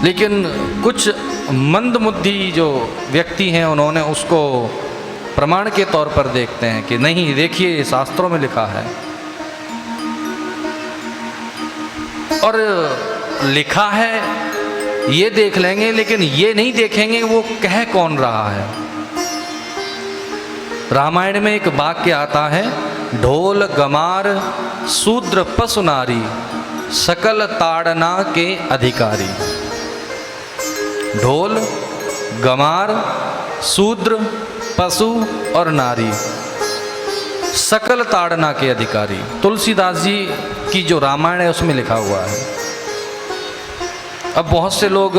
लेकिन कुछ मंदबुद्धि जो व्यक्ति हैं उन्होंने उसको प्रमाण के तौर पर देखते हैं कि नहीं, देखिए शास्त्रों में लिखा है। और लिखा है ये देख लेंगे, लेकिन ये नहीं देखेंगे वो कह कौन रहा है। रामायण में एक वाक्य आता है, ढोल गमार शूद्र पशु नारी सकल ताड़ना के अधिकारी। ढोल गमार शूद्र पशु और नारी सकल ताड़ना के अधिकारी। तुलसीदास जी की जो रामायण है उसमें लिखा हुआ है। अब बहुत से लोग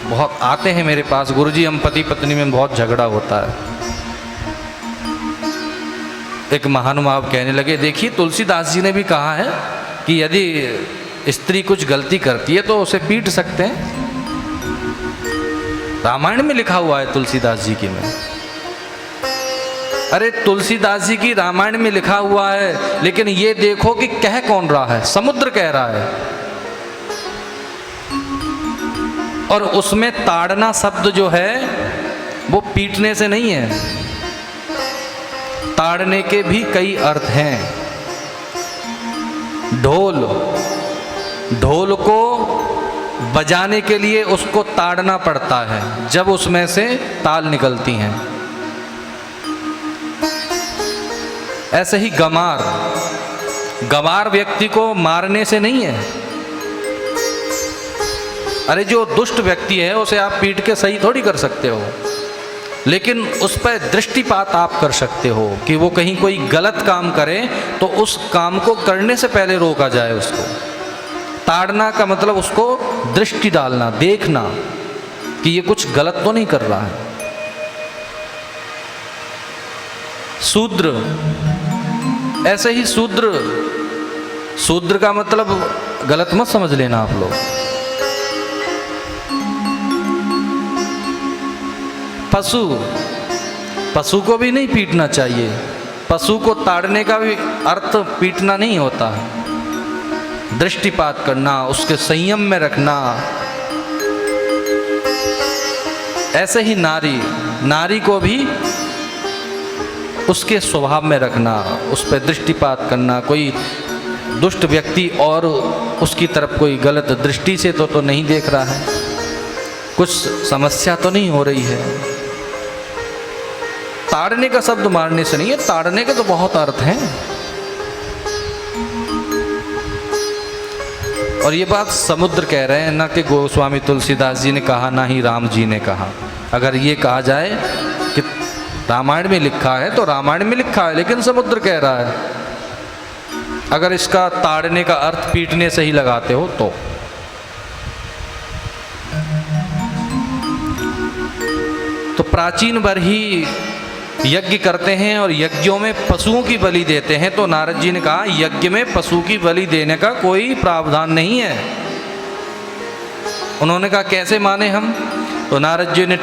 बहुत आते हैं मेरे पास, गुरुजी हम पति पत्नी में बहुत झगड़ा होता है। एक महानुभाव कहने लगे, देखिए तुलसीदास जी ने भी कहा है कि यदि स्त्री कुछ गलती करती है तो उसे पीट सकते हैं। रामायण में लिखा हुआ है तुलसीदास जी की में। अरे तुलसीदास जी की रामायण में लिखा हुआ है, लेकिन ये देखो कि कह कौन रहा है। समुद्र कह रहा है, और उसमें ताड़ना शब्द जो है वो पीटने से नहीं है। ताड़ने के भी कई अर्थ हैं। ढोल को बजाने के लिए उसको ताड़ना पड़ता है, जब उसमें से ताल निकलती हैं। ऐसे ही गमार व्यक्ति को मारने से नहीं है। अरे जो दुष्ट व्यक्ति है उसे आप पीट के सही थोड़ी कर सकते हो, लेकिन उस पर दृष्टिपात आप कर सकते हो कि वो कहीं कोई गलत काम करे तो उस काम को करने से पहले रोका जाए उसको। ताड़ना का मतलब उसको दृष्टि डालना, देखना कि ये कुछ गलत तो नहीं कर रहा है। शूद्र, ऐसे ही शूद्र का मतलब गलत मत समझ लेना आप लोग। पशु को भी नहीं पीटना चाहिए। पशु को ताड़ने का भी अर्थ पीटना नहीं होता है। दृष्टिपात करना, उसके संयम में रखना। ऐसे ही नारी को भी उसके स्वभाव में रखना, उस पर दृष्टिपात करना। कोई दुष्ट व्यक्ति और उसकी तरफ कोई गलत दृष्टि से तो नहीं देख रहा है, कुछ समस्या तो नहीं हो रही है। ताड़ने का शब्द मारने से नहीं है, ताड़ने के तो बहुत अर्थ हैं। और ये बात समुद्र कह रहे हैं, ना कि गोस्वामी तुलसीदास जी ने कहा, ना ही राम जी ने कहा। अगर ये कहा जाए कि रामायण में लिखा है तो रामायण में लिखा है, लेकिन समुद्र कह रहा है। अगर इसका ताड़ने का अर्थ पीटने से ही लगाते हो तो प्राचीन बरही यज्ञ करते हैं और यज्ञों में पशुओं की बलि देते हैं। तो नारद जी ने कहा यज्ञ में पशु की बलि देने का कोई प्रावधान नहीं है। उन्होंने कहा कैसे माने हम? तो नारद जी ने